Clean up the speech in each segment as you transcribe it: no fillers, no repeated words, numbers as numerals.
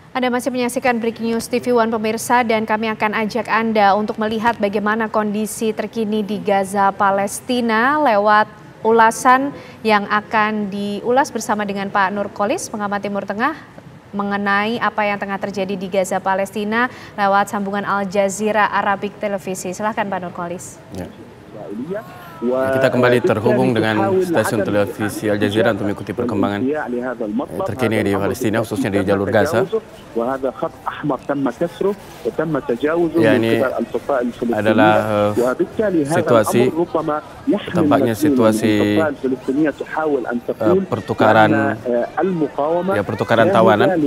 Anda masih menyaksikan Breaking News TV One pemirsa, dan kami akan ajak Anda untuk melihat bagaimana kondisi terkini di Gaza, Palestina lewat ulasan yang akan diulas bersama dengan Pak Nurkolis, pengamat Timur Tengah, mengenai apa yang tengah terjadi di Gaza, Palestina lewat sambungan Al Jazeera Arabic Televisi. Silahkan Pak Nurkolis. Ya. Kita kembali terhubung dengan stasiun televisi Al Jazeera untuk mengikuti perkembangan terkini di Palestina, khususnya di jalur Gaza. Ya, ini adalah situasi, tampaknya situasi pertukaran tawanan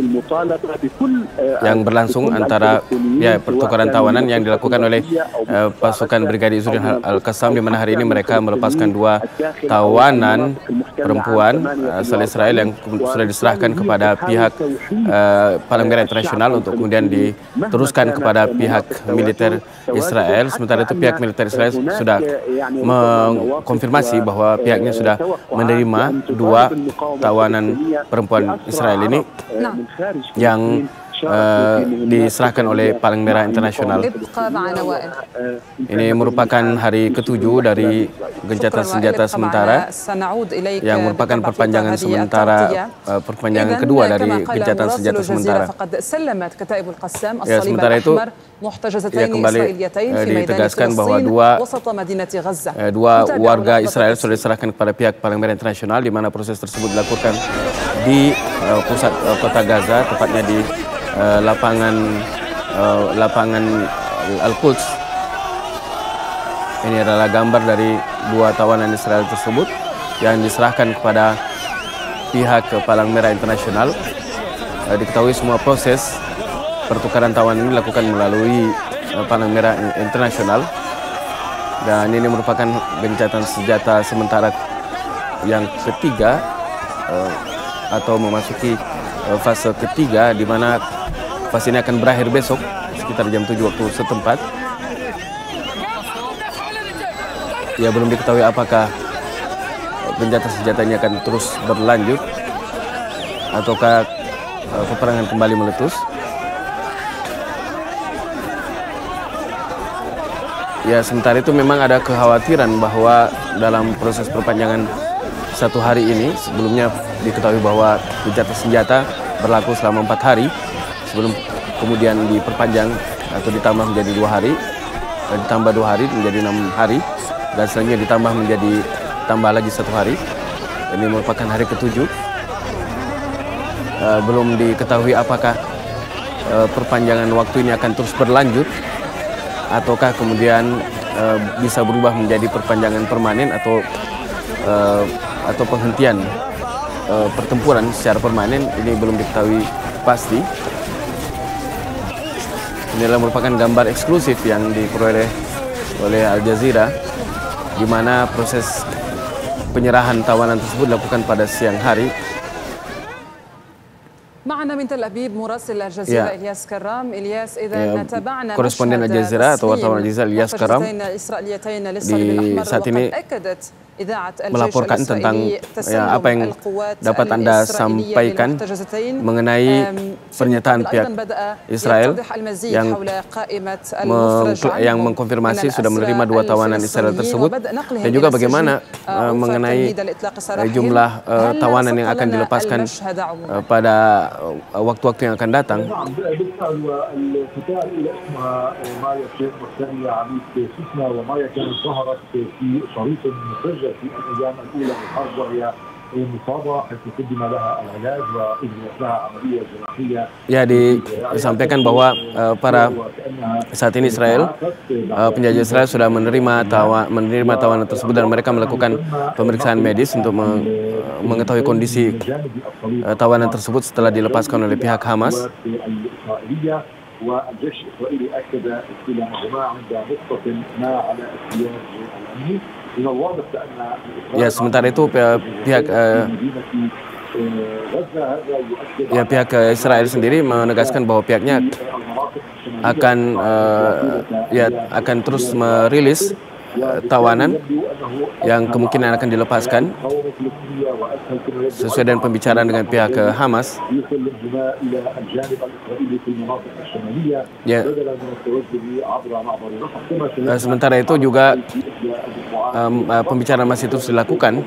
yang berlangsung antara pertukaran tawanan yang dilakukan oleh pasukan Brigade Izzuddin Al-Qassam, di mana hari ini mereka melepaskan 2 tawanan perempuan asal Israel yang sudah diserahkan kepada pihak Palang Merah Internasional untuk kemudian diteruskan kepada pihak militer Israel. Sementara itu pihak militer Israel sudah mengkonfirmasi bahwa pihaknya sudah menerima 2 tawanan perempuan Israel ini yang diserahkan oleh Palang Merah Internasional. Ini merupakan hari ke-7 dari gencatan senjata sementara, yang merupakan perpanjangan kedua dari gencatan senjata sementara. Ya, sementara itu kembali ditegaskan bahwa dua warga Israel sudah diserahkan kepada pihak Palang Merah Internasional, di mana proses tersebut dilakukan di pusat kota Gaza, tepatnya di lapangan Al-Quds. Ini adalah gambar dari 2 tawanan Israel tersebut yang diserahkan kepada pihak Palang Merah Internasional. Diketahui semua proses pertukaran tawanan ini dilakukan melalui Palang Merah Internasional, dan ini merupakan gencatan senjata sementara yang ketiga atau memasuki fase ketiga, di mana fase ini akan berakhir besok sekitar jam 7 waktu setempat. Ya, belum diketahui apakah gencatan senjata ini akan terus berlanjut ataukah peperangan kembali meletus. Ya, sementara itu memang ada kekhawatiran bahwa dalam proses perpanjangan 1 hari ini, sebelumnya diketahui bahwa gencatan senjata berlaku selama 4 hari sebelum kemudian diperpanjang atau ditambah menjadi 2 hari, dan ditambah 2 hari menjadi 6 hari, dan selanjutnya ditambah lagi 1 hari. Ini merupakan hari ke-7. Belum diketahui apakah perpanjangan waktu ini akan terus berlanjut ataukah kemudian bisa berubah menjadi perpanjangan permanen atau penghentian pertempuran secara permanen. Ini belum diketahui pasti. Ini adalah merupakan gambar eksklusif yang diperoleh oleh Al Jazeera, di mana proses penyerahan tawanan tersebut dilakukan pada siang hari. Koresponden Al Jazeera atau wartawan Al Jazeera Ilyas Karam saat ini melaporkan tentang apa yang dapat Anda sampaikan mengenai pernyataan pihak Israel yang mengkonfirmasi sudah menerima 2 tawanan Israel tersebut, dan juga bagaimana mengenai jumlah tawanan yang akan dilepaskan pada waktu-waktu yang akan datang. في الأيام الأولى من الحرب وهي المصابة حيث قدم لها العلاج وأجريت لها عملية جراحية. Ya, disampaikan bahwa saat ini penjajah Israel sudah menerima tawanan tersebut, dan mereka melakukan pemeriksaan medis untuk mengetahui kondisi tawanan tersebut setelah dilepaskan oleh pihak Hamas. والجيش الإسرائيلي أكد استلامهما عند نقطة ما على السياج الأمني. من الواضح أن Ya, sementara itu pihak Israel sendiri menegaskan bahwa pihaknya akan terus merilis tawanan yang kemungkinan akan dilepaskan sesuai dengan pembicaraan dengan pihak Hamas. Ya. Sementara itu juga pembicaraan masih terus dilakukan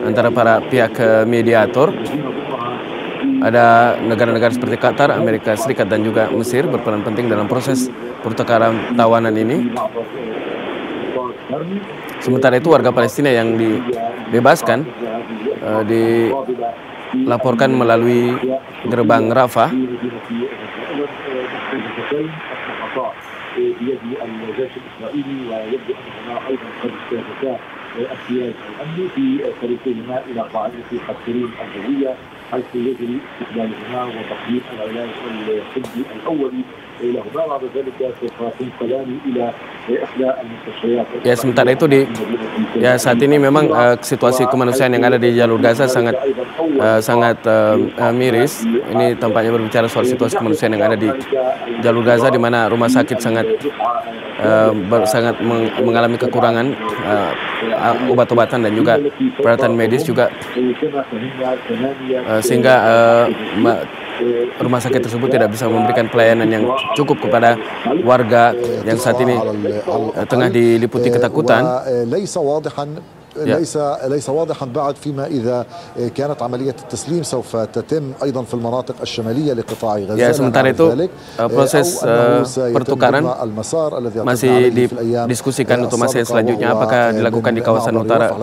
antara para pihak mediator. Ada negara-negara seperti Qatar, Amerika Serikat dan juga Mesir berperan penting dalam proses pertukaran tawanan ini. Sementara itu warga Palestina yang dibebaskan dilaporkan melalui gerbang Rafah. حيث يجري استخدامهما وتقديم العلاج الطبي الاولي لهما. بعد ذلك سوف يكون كلامي الى احدى المستشفيات. Ya, sementara itu saat ini memang situasi kemanusiaan yang ada di jalur Gaza sangat miris. Ini tampaknya berbicara soal situasi kemanusiaan yang ada di jalur Gaza, di mana rumah sakit sangat mengalami kekurangan obat-obatan dan juga peralatan medis juga, sehingga rumah sakit tersebut tidak bisa memberikan pelayanan yang cukup kepada warga yang saat ini tengah diliputi ketakutan. ليس واضحا بعد فيما إذا كانت عملية التسليم سوف تتم أيضا في المناطق الشمالية لقطاع غزة. Ya, sementara itu proses pertukaran masih didiskusikan untuk masa selanjutnya, apakah dilakukan di kawasan utara,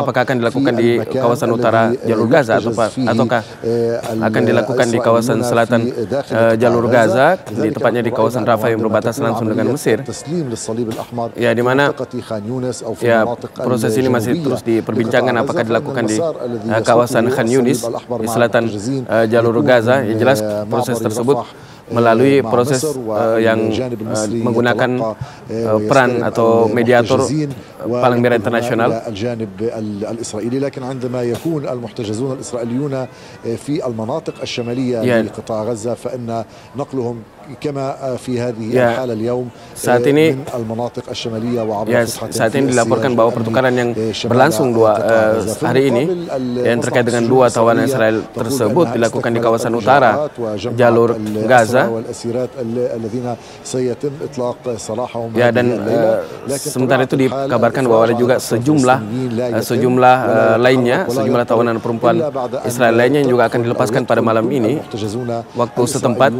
apakah akan dilakukan di kawasan utara jalur Gaza ataukah akan dilakukan di kawasan selatan jalur Gaza, tepatnya di kawasan Rafah yang berbatasan langsung dengan Mesir. Ya, di mana proses ini masih terus diperbincangkan apakah dilakukan di kawasan Khan Yunis di selatan jalur Gaza. Yang jelas proses tersebut melalui proses yang menggunakan peran atau mediator Palang Merah Internasional. لكن عندما يكون المحتجزون الإسرائيليون في المناطق الشمالية لقطاع غزة فإن نقلهم كما في هذه الحالة اليوم من المناطق الشمالية وعبر saat ini dilaporkan bahwa pertukaran yang berlangsung hari ini yang terkait dengan dua tawanan Israel tersebut dilakukan di kawasan utara jalur Gaza. Ya, dan sementara itu dikabarkan bahwa ada juga sejumlah tawanan perempuan Israel lainnya yang juga akan dilepaskan pada malam ini waktu setempat.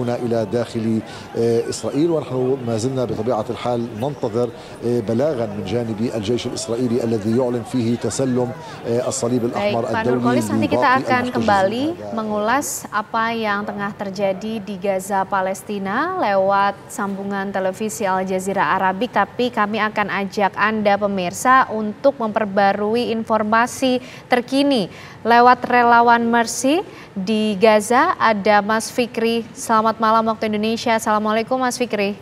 إسرائيل ونحن ما زلنا بطبيعة الحال ننتظر بلاغا من جانب الجيش الإسرائيلي الذي يعلن فيه تسلم الصليب الأحمر الدولي. Nanti kita akan kembali mengulas apa yang tengah terjadi di Gaza, Palestina lewat sambungan televisi Al Jazeera Arabik, tapi kami akan ajak Anda pemirsa untuk memperbarui informasi terkini lewat relawan Mercy di Gaza. Ada Mas Fikri. Selamat malam waktu Indonesia. Assalamualaikum Mas Fikri.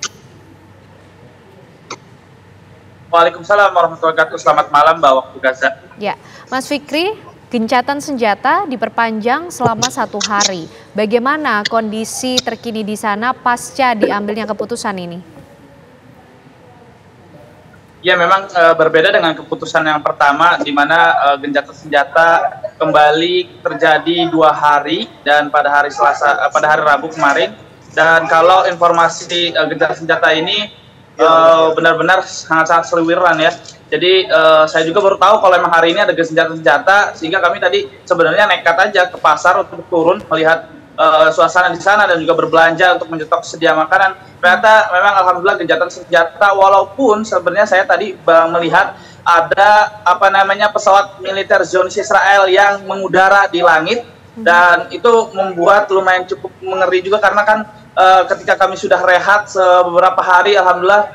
Waalaikumsalam warahmatullahi wabarakatuh. Selamat malam Mbak waktu Gaza. Ya, Mas Fikri, gencatan senjata diperpanjang selama 1 hari. Bagaimana kondisi terkini di sana pasca diambilnya keputusan ini? Ya, memang berbeda dengan keputusan yang pertama, di mana gencatan senjata kembali terjadi 2 hari dan pada hari Rabu kemarin. Dan kalau informasi gencatan senjata ini benar-benar sangat-sangat seliwiran ya. Jadi saya juga baru tahu kalau memang hari ini ada senjata-senjata, sehingga kami tadi sebenarnya nekat aja ke pasar untuk turun melihat suasana di sana dan juga berbelanja untuk menyetok sedia makanan. Ternyata memang alhamdulillah gencatan senjata, walaupun sebenarnya saya tadi melihat ada pesawat militer Zionis Israel yang mengudara di langit, dan itu membuat lumayan cukup mengeri juga karena kan ketika kami sudah rehat beberapa hari alhamdulillah,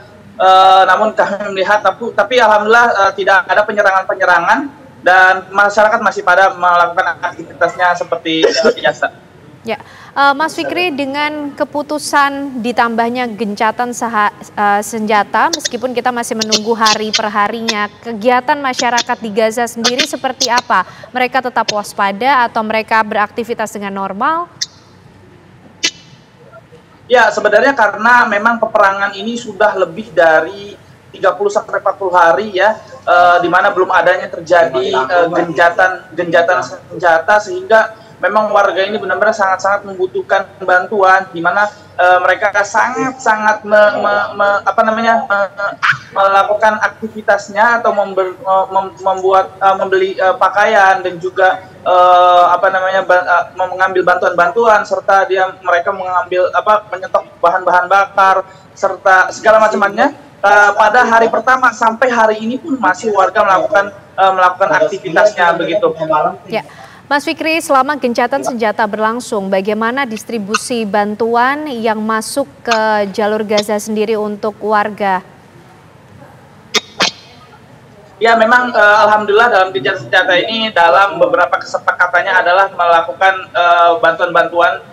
namun kami melihat tapi alhamdulillah tidak ada penyerangan dan masyarakat masih pada melakukan aktivitasnya seperti biasa. Ya, Mas Fikri, dengan keputusan ditambahnya gencatan senjata, meskipun kita masih menunggu hari per harinya, kegiatan masyarakat di Gaza sendiri seperti apa? Mereka tetap waspada atau mereka beraktivitas dengan normal? Ya, sebenarnya karena memang peperangan ini sudah lebih dari sampai 40 hari ya, di mana belum adanya terjadi genjatan senjata, sehingga memang warga ini benar-benar sangat-sangat membutuhkan bantuan, di mana mereka sangat-sangat melakukan aktivitasnya atau membeli pakaian dan juga mengambil bantuan-bantuan, serta mereka menyetok bahan-bahan bakar serta segala macam-macamnya. Pada hari pertama sampai hari ini pun masih warga melakukan aktivitasnya begitu. Ya. Mas Fikri, selama gencatan senjata berlangsung, bagaimana distribusi bantuan yang masuk ke jalur Gaza sendiri untuk warga? Ya, memang alhamdulillah dalam gencatan senjata ini dalam beberapa kesepakatannya adalah melakukan bantuan-bantuan.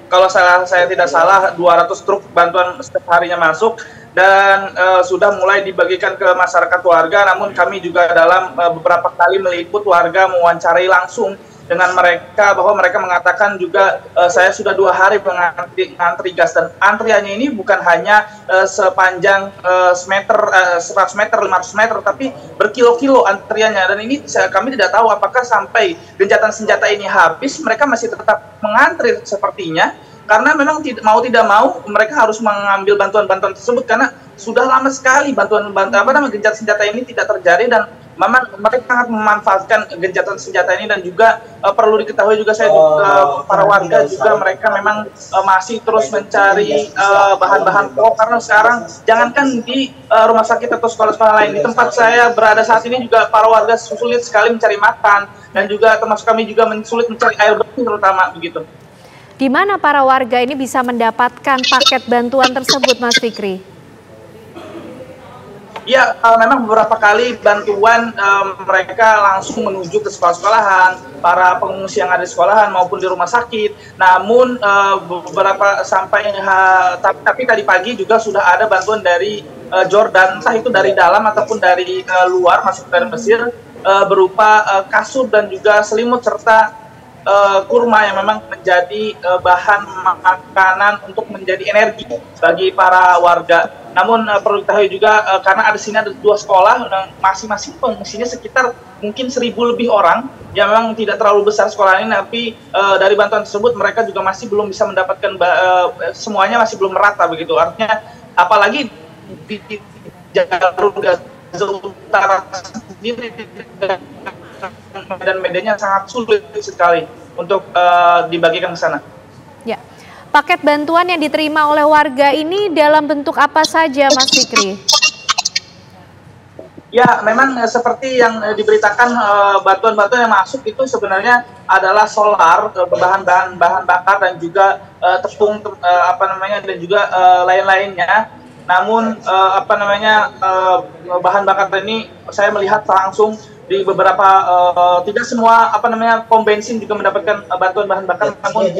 Kalau saya tidak salah 200 truk bantuan setiap harinya masuk dan sudah mulai dibagikan ke masyarakat warga. Namun kami juga dalam beberapa kali meliput warga, mewawancarai langsung dengan mereka, bahwa mereka mengatakan juga saya sudah 2 hari mengantri gas, dan antriannya ini bukan hanya sepanjang 100 meter, 500 meter, tapi berkilo-kilo antriannya. Dan ini kami tidak tahu apakah sampai gencatan senjata ini habis mereka masih tetap mengantri sepertinya, karena memang tidak mau mereka harus mengambil bantuan-bantuan tersebut, karena sudah lama sekali gencatan senjata ini tidak terjadi, dan memang mereka sangat memanfaatkan gencatan senjata ini. Dan juga perlu diketahui juga para warga juga mereka memang masih terus mencari bahan-bahan pokok, karena sekarang jangankan di rumah sakit atau sekolah-sekolah lain, di tempat saya berada saat ini juga para warga sulit sekali mencari makan, dan juga termasuk kami juga sulit mencari air bersih terutama begitu. Di mana para warga ini bisa mendapatkan paket bantuan tersebut, Mas Fikri? Ya, memang beberapa kali bantuan mereka langsung menuju ke sekolah-sekolahan, para pengungsi yang ada di sekolahan maupun di rumah sakit. Namun beberapa tapi tadi pagi juga sudah ada bantuan dari Jordan, entah itu dari dalam ataupun dari luar, masuk dari Mesir, berupa kasur dan juga selimut serta kurma yang memang menjadi bahan makanan untuk menjadi energi bagi para warga. Namun perlu diketahui juga karena di sini ada 2 sekolah, masing-masing pengungsinya sekitar mungkin 1.000 lebih orang, yang memang tidak terlalu besar sekolah ini, tapi dari bantuan tersebut mereka juga masih belum bisa mendapatkan semuanya, masih belum merata begitu. Artinya apalagi di jalur Gaza Utara sendiri dan medannya sangat sulit sekali untuk dibagikan ke sana. Ya, paket bantuan yang diterima oleh warga ini dalam bentuk apa saja, Mas Fikri? Ya, memang seperti yang diberitakan, bantuan-bantuan yang masuk itu sebenarnya adalah solar, bahan bakar, dan juga tepung, dan juga lain-lainnya. Namun bahan bakar ini saya melihat langsung di beberapa tidak semua pom bensin juga mendapatkan bantuan bahan bakar, namun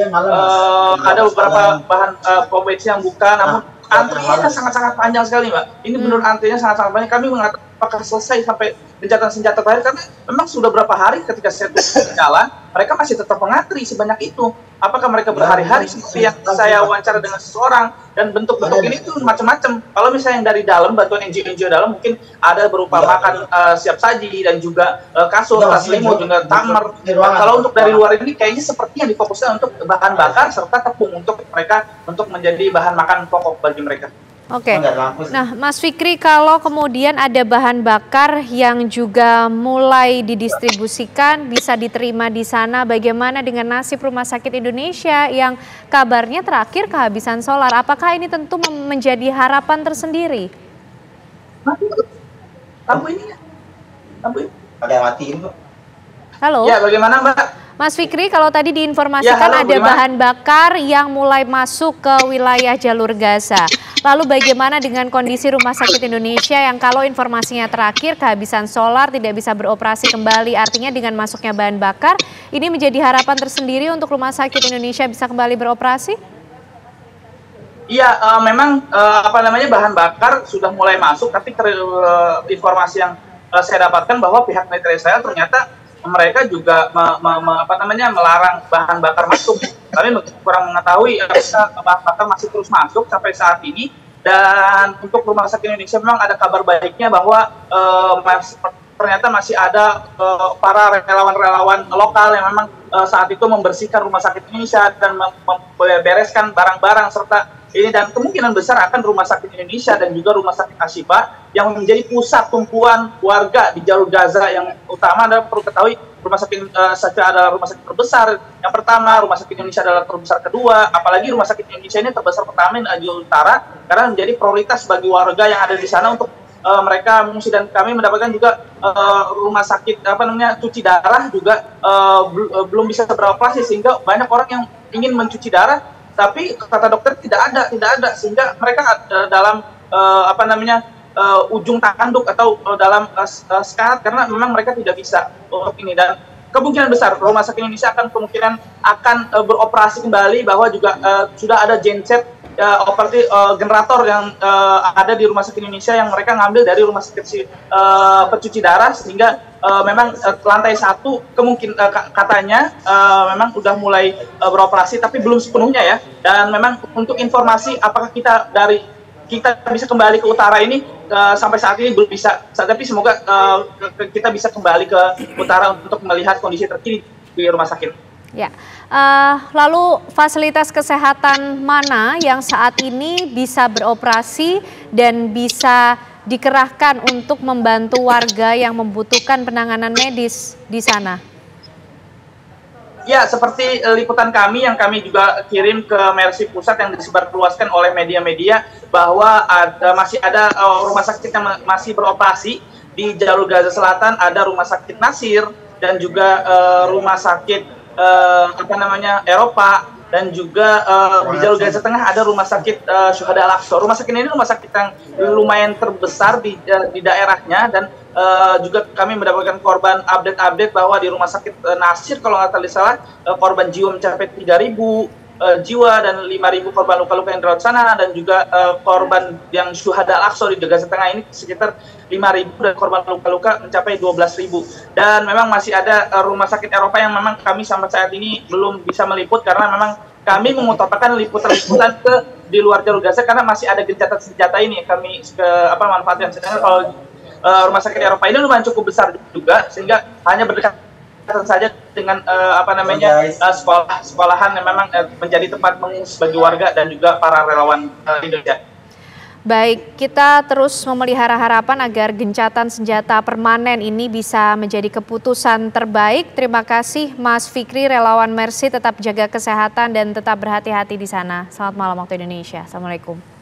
ada beberapa bahan pom bensin yang buka, namun antrinya sangat-sangat panjang sekali, Mbak. Ini benar antrinya sangat-sangat panjang. Kami mengatakan apakah selesai sampai gencatan senjata terakhir, karena memang sudah berapa hari ketika saya jalan mereka masih tetap mengantri sebanyak itu. Apakah mereka berhari-hari seperti yang saya wawancara dengan seseorang, dan bentuk-bentuk ini tuh macam-macam. Kalau misalnya yang dari dalam, bantuan NGO dalam, mungkin ada berupa makan siap saji dan juga kasur, tas selimut, juga tamar. Kalau untuk dari luar ini kayaknya sepertinya difokuskan untuk bahan bakar serta tepung untuk mereka, untuk menjadi bahan makan pokok bagi mereka. Oke, nah Mas Fikri, kalau kemudian ada bahan bakar yang juga mulai didistribusikan, bisa diterima di sana, bagaimana dengan nasib Rumah Sakit Indonesia yang kabarnya terakhir kehabisan solar? Apakah ini tentu menjadi harapan tersendiri? Lampu ini. Ada matiin, Pak. Halo? Ya, bagaimana, Mbak? Mas Fikri, kalau tadi diinformasikan ada bahan bakar yang mulai masuk ke wilayah jalur Gaza. Lalu bagaimana dengan kondisi Rumah Sakit Indonesia yang kalau informasinya terakhir kehabisan solar, tidak bisa beroperasi kembali, artinya dengan masuknya bahan bakar, ini menjadi harapan tersendiri untuk Rumah Sakit Indonesia bisa kembali beroperasi? Iya, memang bahan bakar sudah mulai masuk, tapi informasi yang saya dapatkan bahwa pihak mitra Israel ternyata mereka juga melarang bahan bakar masuk. Tapi kurang mengetahui bahan bakar masih terus masuk sampai saat ini, Dan untuk Rumah Sakit Indonesia memang ada kabar baiknya bahwa ternyata masih ada para relawan-relawan lokal yang memang saat itu membersihkan Rumah Sakit Indonesia dan membereskan barang-barang serta ini, dan kemungkinan besar akan Rumah Sakit Indonesia dan juga Rumah Sakit Ashifa yang menjadi pusat tumpuan warga di jalur Gaza. Yang utama adalah perlu ketahui Rumah Sakit adalah rumah sakit terbesar yang pertama, Rumah Sakit Indonesia adalah terbesar kedua, apalagi Rumah Sakit Indonesia ini terbesar pertama di jalur utara karena menjadi prioritas bagi warga yang ada di sana untuk mereka mengungsi. Dan kami mendapatkan juga rumah sakit cuci darah juga belum bisa beroperasi, sehingga banyak orang yang ingin mencuci darah tapi kata dokter tidak ada sehingga mereka dalam ujung tanduk atau dalam sekarat karena memang mereka tidak bisa untuk ini. Dan kemungkinan besar Rumah Sakit Indonesia akan beroperasi kembali, bahwa juga sudah ada genset generator yang ada di Rumah Sakit Indonesia yang mereka ngambil dari rumah sakit pencuci darah, sehingga memang lantai 1 katanya memang sudah mulai beroperasi tapi belum sepenuhnya ya. Dan memang untuk informasi apakah kita bisa kembali ke utara ini sampai saat ini belum bisa, tapi semoga kita bisa kembali ke utara untuk melihat kondisi terkini di rumah sakit. Ya, lalu fasilitas kesehatan mana yang saat ini bisa beroperasi dan bisa dikerahkan untuk membantu warga yang membutuhkan penanganan medis di sana? Ya, seperti liputan kami yang kami juga kirim ke Mercy Pusat yang disebarluaskan oleh media-media, bahwa masih ada rumah sakit yang masih beroperasi di jalur Gaza Selatan. Ada Rumah Sakit Nasir dan juga Rumah Sakit Eropa, dan juga di jalur Gaza Tengah ada Rumah Sakit Syuhada Al-Aqsa. Rumah sakit ini rumah sakit yang lumayan terbesar di daerahnya, dan juga kami mendapatkan korban update bahwa di Rumah Sakit Nasir kalau nggak salah korban jiwa mencapai 3.000 jiwa dan 5.000 korban luka-luka yang dirawat sana, dan juga korban yang Syuhada Al-Aqsa di Gaza Tengah ini sekitar 5.000 dan korban luka-luka mencapai 12.000. Dan memang masih ada Rumah Sakit Eropa yang memang kami sampai saat ini belum bisa meliput karena memang kami mengutamakan liputan-liputan di luar jalur Gaza karena masih ada gencatan senjata ini kami manfaatkan. Sedangkan kalau Rumah Sakit Eropa ini lumayan cukup besar juga, sehingga hanya berdekatan saja dengan sekolahan yang memang menjadi tempat mengungsi bagi warga dan juga para relawan Indonesia. Baik, kita terus memelihara harapan agar gencatan senjata permanen ini bisa menjadi keputusan terbaik. Terima kasih Mas Fikri, relawan Mercy. Tetap jaga kesehatan dan tetap berhati-hati di sana. Selamat malam waktu Indonesia. Assalamualaikum.